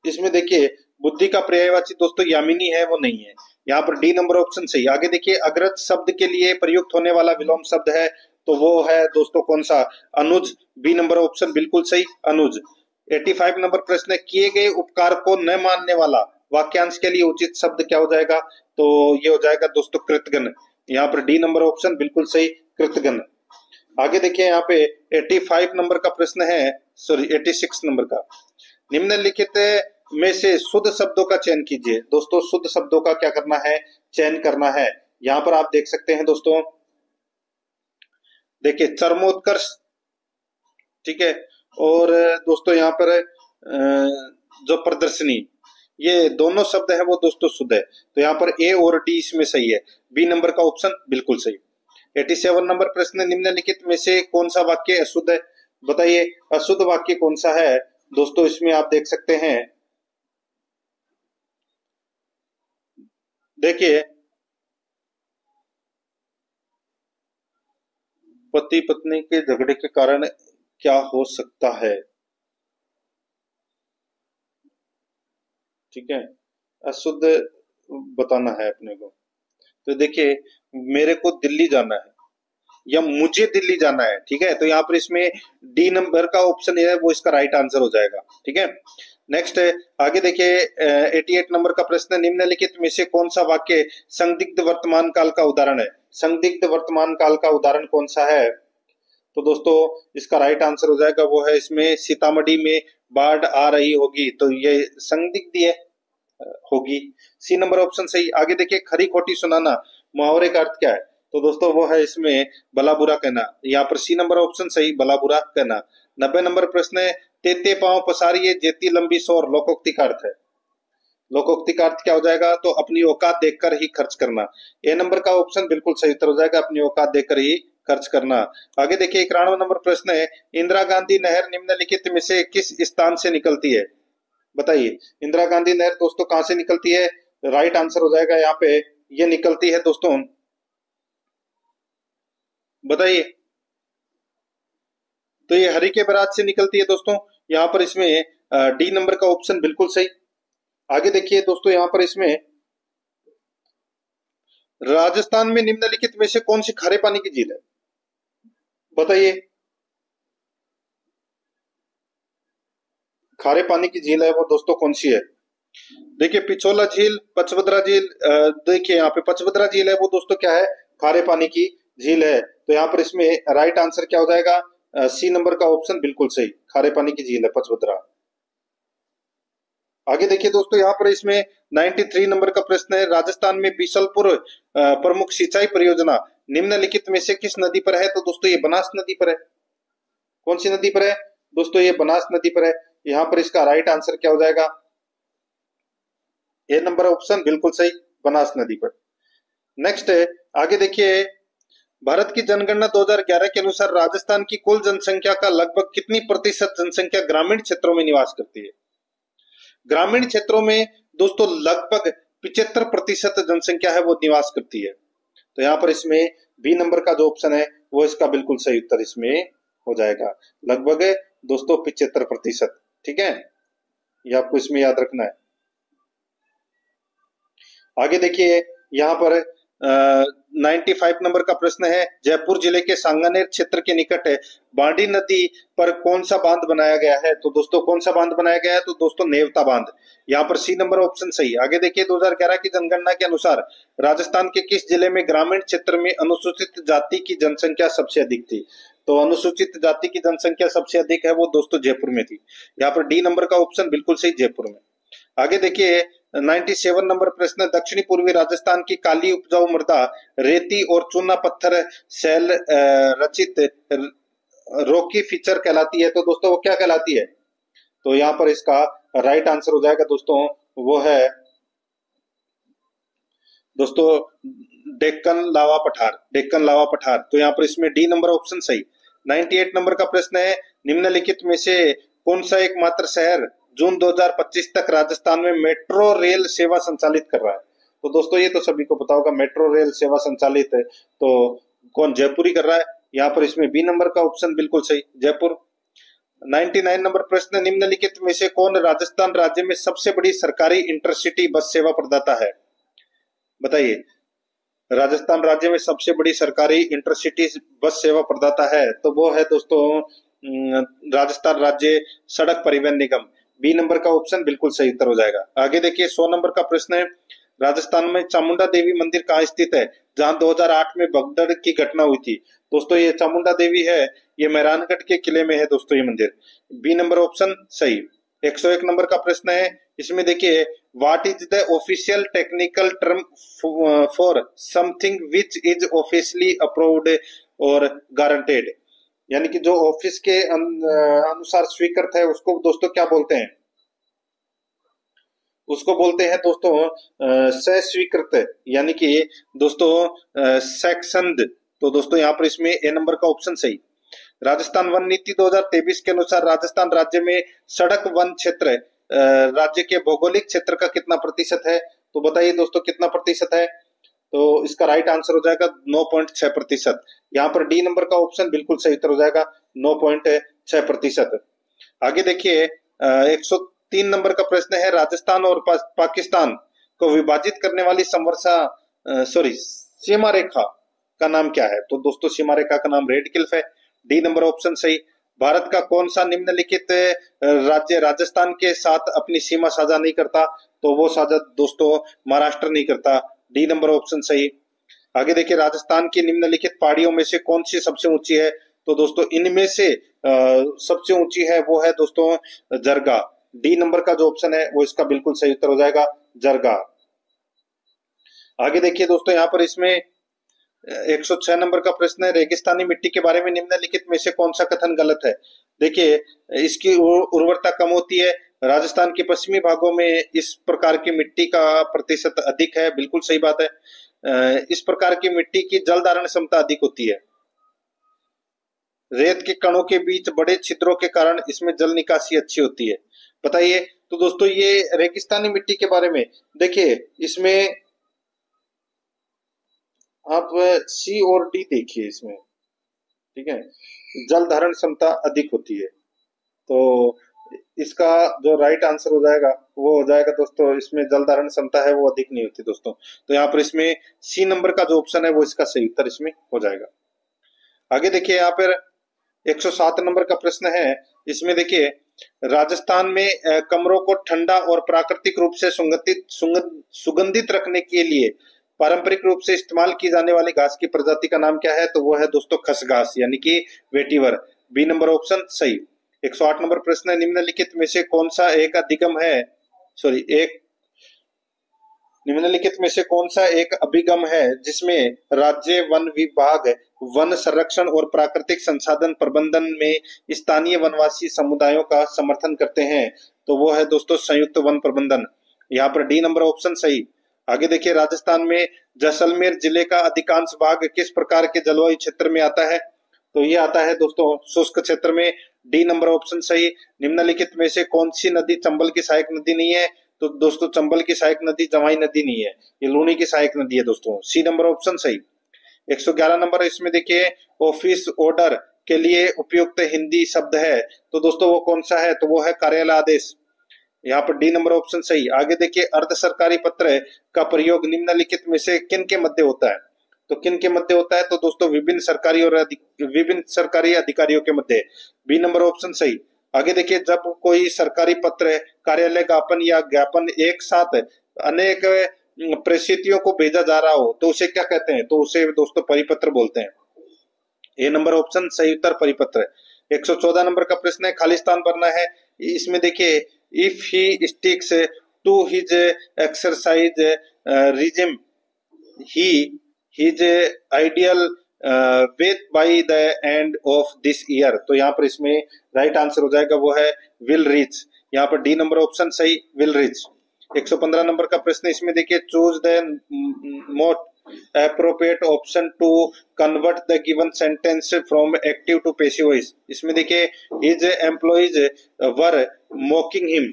इसमें देखिए बुद्धि का पर्यायवाची दोस्तों यामिनी है, वो नहीं है। यहाँ पर डी नंबर ऑप्शन सही। आगे देखिए अग्रज शब्द के लिए प्रयुक्त होने वाला विलोम शब्द है, तो वो है दोस्तों कौन सा? अनुज, बी नंबर ऑप्शन बिल्कुल सही, अनुज। 85 नंबर प्रश्न है, किए गए उपकार को न मानने वाला वाक्यांश के लिए उचित शब्द क्या हो जाएगा? तो ये हो जाएगा दोस्तों कृतघ्न। यहाँ पर डी नंबर ऑप्शन बिल्कुल सही, कृतघ्न। आगे देखिए यहाँ पे 85 नंबर का प्रश्न है, सॉरी 86 नंबर का, निम्नलिखित में से शुद्ध शब्दों का चयन कीजिए। दोस्तों शुद्ध शब्दों का क्या करना है? चयन करना है। यहाँ पर आप देख सकते हैं दोस्तों, देखिए चरमोत्कर्ष, ठीक है, और दोस्तों यहाँ पर जो प्रदर्शनी, ये दोनों शब्द है वो दोस्तों शुद्ध है। तो यहाँ पर ए और डी इसमें सही है, बी नंबर का ऑप्शन बिल्कुल सही। 87 नंबर प्रश्न, निम्नलिखित में से कौन सा वाक्य अशुद्ध है? बताइए अशुद्ध वाक्य कौन सा है? दोस्तों इसमें आप देख सकते हैं, देखिए पति पत्नी के झगड़े के कारण क्या हो सकता है? ठीक है, अशुद्ध बताना है अपने को। तो देखिए मेरे को दिल्ली जाना है या मुझे दिल्ली जाना है, ठीक है, तो यहाँ पर इसमें डी नंबर का ऑप्शन है वो इसका राइट आंसर हो जाएगा। ठीक है, नेक्स्ट है, आगे देखिए 88 नंबर का प्रश्न, निम्नलिखित में से कौन सा वाक्य संदिग्ध वर्तमान काल का उदाहरण है? संदिग्ध वर्तमान काल का उदाहरण कौन सा है? तो दोस्तों इसका राइट आंसर हो जाएगा वो है इसमें सीतामढ़ी में बाढ़ आ रही होगी, तो ये संदिग्ध है होगी, सी नंबर ऑप्शन सही। आगे देखिए खरी खोटी सुनाना, मुहावरे का अर्थ क्या है? तो दोस्तों वो है इसमें भला बुरा कहना, यहाँ पर सी नंबर ऑप्शन सही, भला बुरा कहना। 90 नंबर प्रश्न है, तेते पांव पसारिए जेती लंबी सोर लोकोक्ति का अर्थ है। लोकोक्ति का अर्थ क्या हो जाएगा? तो अपनी औकात देखकर ही खर्च करना, ए नंबर का ऑप्शन बिल्कुल सही उत्तर हो जाएगा, अपनी औकात देखकर ही खर्च करना। आगे देखिए 91 नंबर प्रश्न है, इंदिरा गांधी नहर निम्नलिखित में से किस स्थान से निकलती है? बताइए इंदिरा गांधी नहर दोस्तों कहां से निकलती है? राइट आंसर हो जाएगा यहाँ पे ये निकलती है दोस्तों, बताइए, तो ये हरि के बराज से निकलती है दोस्तों। यहाँ पर इसमें डी नंबर का ऑप्शन बिल्कुल सही। आगे देखिए दोस्तों यहाँ पर इसमें राजस्थान में निम्नलिखित में से कौन सी खारे पानी की झील है? बताइए खारे पानी की झील है वो दोस्तों कौन सी है? देखिए पिछोला झील, पचभद्रा झील, देखिए यहाँ पे पचभद्रा झील है वो दोस्तों क्या है? खारे पानी की झील है। तो यहाँ पर इसमें राइट आंसर क्या हो जाएगा? सी नंबर का ऑप्शन बिल्कुल सही, खारे पानी की झील है पचभद्रा। आगे देखिए दोस्तों यहाँ पर इसमें 93 नंबर का प्रश्न है, राजस्थान में बीसलपुर प्रमुख सिंचाई परियोजना निम्नलिखित में से किस नदी पर है? तो दोस्तों ये बनास नदी पर है। कौन सी नदी पर है? दोस्तों ये बनास नदी पर है। यहाँ पर इसका राइट आंसर क्या हो जाएगा? ए नंबर ऑप्शन बिल्कुल सही, बनास नदी पर। नेक्स्ट है, आगे देखिए भारत की जनगणना 2011 के अनुसार राजस्थान की कुल जनसंख्या का लगभग कितनी प्रतिशत जनसंख्या ग्रामीण क्षेत्रों में निवास करती है? ग्रामीण क्षेत्रों में दोस्तों लगभग 75% जनसंख्या है वो निवास करती है। तो यहाँ पर इसमें बी नंबर का जो ऑप्शन है वो इसका बिल्कुल सही उत्तर इसमें हो जाएगा, लगभग दोस्तों 75%। ठीक है, ये आपको इसमें याद रखना है। आगे देखिए यहाँ पर 95 नंबर का प्रश्न है, जयपुर जिले के सांगानेर क्षेत्र के निकट बांडी नदी पर कौन सा बांध बनाया गया है? तो दोस्तों कौन सा बांध बनाया गया है? तो दोस्तों नेवता बांध। यहाँ पर सी नंबर ऑप्शन सही। आगे देखिए 2011 की जनगणना के अनुसार राजस्थान के किस जिले में ग्रामीण क्षेत्र में अनुसूचित जाति की जनसंख्या सबसे अधिक थी? तो अनुसूचित जाति की जनसंख्या सबसे अधिक है वो दोस्तों जयपुर में थी। यहाँ पर डी नंबर का ऑप्शन बिल्कुल सही, जयपुर में। आगे देखिए 97 नंबर प्रश्न, दक्षिणी पूर्वी राजस्थान की काली उपजाऊ मृदा रेती और चूना पत्थर शैल रचित रॉकी फीचर कहलाती है। तो दोस्तों वो क्या कहलाती है? तो यहाँ पर इसका राइट आंसर हो जाएगा दोस्तों, वो है दोस्तों डेक्कन लावा पठार, डेक्कन लावा पठार। तो यहाँ पर इसमें डी नंबर ऑप्शन सही। 98 नंबर का प्रश्न है, निम्नलिखित में से कौन सा एकमात्र शहर जून 2025 तक राजस्थान में मेट्रो रेल सेवा संचालित कर रहा है? तो दोस्तों ये तो सभी को पता होगा, मेट्रो रेल सेवा संचालित है तो कौन? जयपुर ही कर रहा है। यहाँ पर इसमें बी नंबर का ऑप्शन बिल्कुल सही, जयपुर। 99 नंबर प्रश्न, निम्नलिखित में से कौन राजस्थान राज्य में सबसे बड़ी सरकारी इंटरसिटी बस सेवा प्रदाता है? बताइए, राजस्थान राज्य में सबसे बड़ी सरकारी इंटरसिटी बस सेवा प्रदाता है तो वो है दोस्तों राजस्थान राज्य सड़क परिवहन निगम। बी नंबर का ऑप्शन बिल्कुल सही उत्तर हो जाएगा। आगे देखिए 100 नंबर का प्रश्न है, राजस्थान में चामुंडा देवी मंदिर कहाँ स्थित है जहां 2008 में भगदड़ की घटना हुई थी? दोस्तों ये चामुंडा देवी है, ये मेहरानगढ़ के किले में है दोस्तों ये मंदिर। बी नंबर ऑप्शन सही। 101 नंबर का प्रश्न है, इसमें देखिए what is the official technical term for something which is officially approved और गारंटेड? यानी कि जो ऑफिस के अनुसार स्वीकृत है उसको दोस्तों क्या बोलते हैं? उसको बोलते हैं दोस्तों सस्वीकृत, यानी कि दोस्तों सेक्शनड। तो दोस्तों यहाँ पर इसमें ए नंबर का ऑप्शन सही। राजस्थान वन नीति 2023 के अनुसार राजस्थान राज्य में सड़क वन क्षेत्र राज्य के भौगोलिक क्षेत्र का कितना प्रतिशत है? तो बताइए दोस्तों कितना प्रतिशत है? तो इसका राइट आंसर हो जाएगा 9.6%। यहाँ पर डी नंबर का ऑप्शन बिल्कुल सही उत्तर हो जाएगा 9.6%। आगे देखिए 103 नंबर का प्रश्न है, राजस्थान और पाकिस्तान को विभाजित करने वाली सीमा रेखा का नाम क्या है? तो दोस्तों सीमा रेखा का नाम रेड क्लिफ है। डी नंबर ऑप्शन सही। भारत का कौन सा निम्नलिखित राज्य राजस्थान के साथ अपनी सीमा साझा नहीं करता? तो वो साझा दोस्तों महाराष्ट्र नहीं करता। डी नंबर ऑप्शन सही। आगे देखिए राजस्थान की निम्नलिखित पहाड़ियों में से कौन सी सबसे ऊंची है? तो दोस्तों इनमें से सबसे ऊंची है वो है दोस्तों जरगा। डी नंबर का जो ऑप्शन है वो इसका बिल्कुल सही उत्तर हो जाएगा, जरगा। आगे देखिए दोस्तों यहाँ पर इसमें 106 नंबर का प्रश्न है, रेगिस्तानी मिट्टी के बारे में निम्नलिखित में से कौन सा कथन गलत है? देखिए इसकी उर्वरता कम होती है, राजस्थान के पश्चिमी भागों में इस प्रकार की मिट्टी का प्रतिशत अधिक है, बिल्कुल सही बात है। इस प्रकार की मिट्टी की जल धारण क्षमता अधिक होती है, रेत के कणों के बीच बड़े छिद्रों के कारण इसमें जल निकासी अच्छी होती है। बताइए, तो दोस्तों ये रेगिस्तानी मिट्टी के बारे में देखिए, इसमें आप सी और डी देखिए इसमें, ठीक है, जल धारण क्षमता अधिक होती है। तो इसका जो राइट आंसर हो जाएगा वो हो जाएगा दोस्तों, इसमें जल धारण क्षमता है वो अधिक नहीं होती दोस्तों। तो यहाँ पर इसमें सी नंबर का जो ऑप्शन है वो इसका सही उत्तर इसमें हो जाएगा। आगे देखिए यहाँ पर 107 नंबर का प्रश्न है, इसमें देखिए राजस्थान में कमरों को ठंडा और प्राकृतिक रूप से सुगंधित रखने के लिए पारंपरिक रूप से इस्तेमाल की जाने वाली घास की प्रजाति का नाम क्या है? तो वो है दोस्तों खसघास, यानी कि वेटिवर। बी नंबर ऑप्शन सही। 108 नंबर प्रश्न है, निम्नलिखित में से कौन सा एक अधिगम है निम्नलिखित में से कौन सा एक अभिगम है जिसमें राज्य वन विभाग वन संरक्षण और प्राकृतिक संसाधन प्रबंधन में स्थानीय वनवासी समुदायों का समर्थन करते हैं? तो वो है दोस्तों संयुक्त वन प्रबंधन। यहाँ पर डी नंबर ऑप्शन सही। आगे देखिए राजस्थान में जैसलमेर जिले का अधिकांश भाग किस प्रकार के जलवायु क्षेत्र में आता है? तो ये आता है दोस्तों शुष्क क्षेत्र में। डी नंबर ऑप्शन सही। निम्नलिखित में से कौन सी नदी चंबल की सहायक नदी नहीं है? तो दोस्तों चंबल की सहायक नदी जवाई नदी नहीं है, ये लूनी की सहायक नदी है दोस्तों। सी नंबर ऑप्शन सही। 111 नंबर इसमें देखिए ऑफिस ऑर्डर के लिए उपयुक्त हिंदी शब्द है, तो दोस्तों वो कौन सा है, तो वो है कार्यालय आदेश। यहाँ पर डी नंबर ऑप्शन सही। आगे देखिए अर्ध सरकारी पत्र का प्रयोग निम्नलिखित में से किन के मध्य होता है, तो किन के मध्य होता है, तो दोस्तों विभिन्न सरकारी अधिकारियों के मध्य। बी नंबर ऑप्शन सही। आगे देखिए जब कोई सरकारी पत्र, कार्यालय ज्ञापन या ज्ञापन एक साथ अनेक परिस्थितियों को भेजा जा रहा हो तो उसे क्या कहते हैं, तो उसे दोस्तों परिपत्र बोलते हैं। ए नंबर ऑप्शन सही उत्तर परिपत्र। 114 नंबर का प्रश्न है खालिस्तान भरना है। इसमें देखिए if he sticks to his exercise regime he his ideal with by the end of this year, तो यहाँ पर इसमें राइट आंसर हो जाएगा वो है विल रीच। यहाँ पर डी नंबर ऑप्शन सही विल रीच। 115 नंबर का प्रश्न इसमें देखिए choose the most appropriate option to convert the given sentence from active to passive voice। इसमें देखिए his employees were mocking him,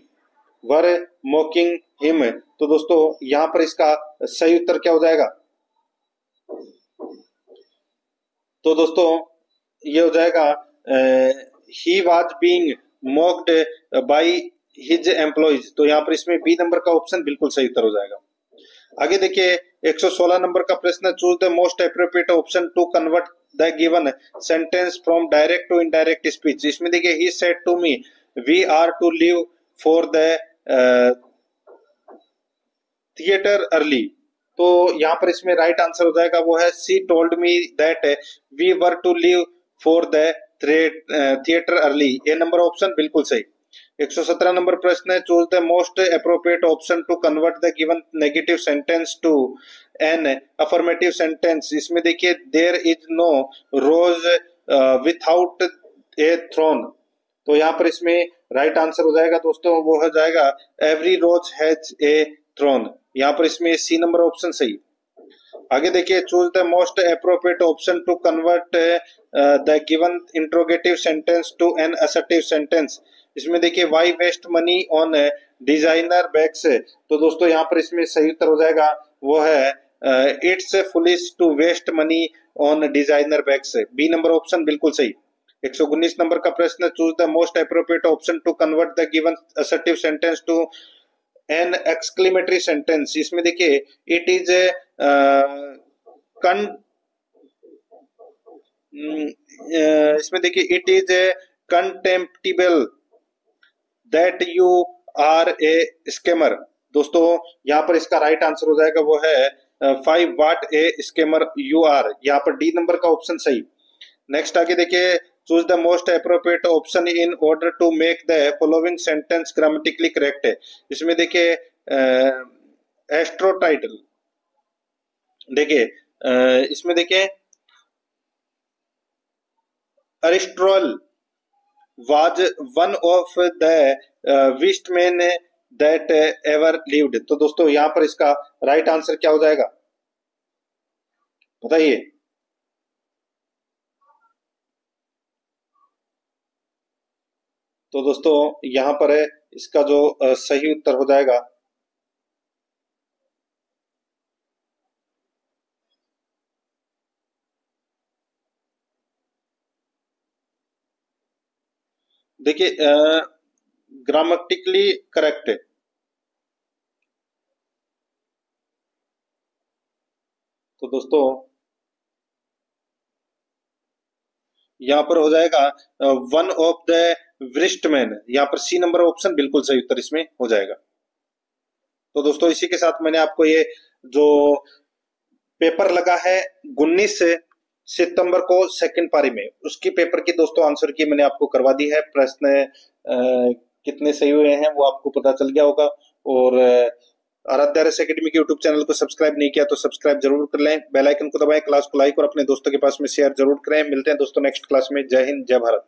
तो दोस्तों यहाँ पर इसका सही उत्तर क्या हो जाएगा, तो दोस्तों ये हो जाएगा he was being mocked by his employees, तो यहाँ पर इसमें बी नंबर का ऑप्शन बिल्कुल सही उत्तर हो जाएगा। आगे देखिए 116 नंबर का प्रश्न choose the most appropriate option to convert the given sentence from direct to indirect speech. इसमें देखिए he said to me we are to leave for the theatre early, तो यहाँ पर इसमें राइट आंसर हो जाएगा वो है she told me that we were to leave for the theatre early. A number option बिल्कुल सही। 117 नंबर प्रश्न है choose the most appropriate option to convert the given negative sentence to an affirmative sentence. इसमें देखिए there is no rose without a thorn, तो यहाँ पर इसमें राइट आंसर हो जाएगा दोस्तों वो हो जाएगा every rose has a thorn. यहाँ पर इसमें सी नंबर ऑप्शन सही। आगे देखिए choose the most appropriate option to convert the given interrogative sentence to an assertive sentence. इसमें देखिए why waste money on designer bags, तो दोस्तों यहाँ पर इसमें सही उत्तर हो जाएगा वो है it's foolish to waste money on designer bags. B number option बिल्कुल सही। 119 नंबर का प्रश्न choose the most appropriate option to convert the given assertive sentence to an exclamatory sentence. इसमें देखिए इट इज इसमें देखिए it is contemptible that you are a scammer, दोस्तों यहाँ पर इसका राइट आंसर हो जाएगा वो है 5 what a scammer you are. यहाँ पर डी नंबर का ऑप्शन सही। नेक्स्ट आगे देखिए choose the most appropriate option in order to make the following sentence grammatically correct. इसमें देखिए एस्ट्रोटाइटल, देखिए इसमें देखिए Aristotle was one of the wisest men that ever lived, तो दोस्तों यहाँ पर इसका राइट आंसर क्या हो जाएगा बताइए, तो दोस्तों यहाँ पर है इसका जो सही उत्तर हो जाएगा देखिए ग्रामेटिकली करेक्ट है, तो दोस्तों यहाँ पर हो जाएगा वन ऑफ द वरिष्ठ मैन। यहाँ पर सी नंबर ऑप्शन बिल्कुल सही उत्तर इसमें हो जाएगा। तो दोस्तों इसी के साथ मैंने आपको ये जो पेपर लगा है 19 सितंबर को सेकंड पारी में, उसकी पेपर की दोस्तों आंसर की मैंने आपको करवा दी है। प्रश्न कितने सही हुए हैं वो आपको पता चल गया होगा। और आराध्य आरएस एकेडमी के यूट्यूब चैनल को सब्सक्राइब नहीं किया तो सब्सक्राइब जरूर कर लें, बेल आइकन को दबाएं, क्लास को लाइक और अपने दोस्तों के पास में शेयर जरूर करें। मिलते हैं दोस्तों नेक्स्ट क्लास में। जय हिंद, जय भारत।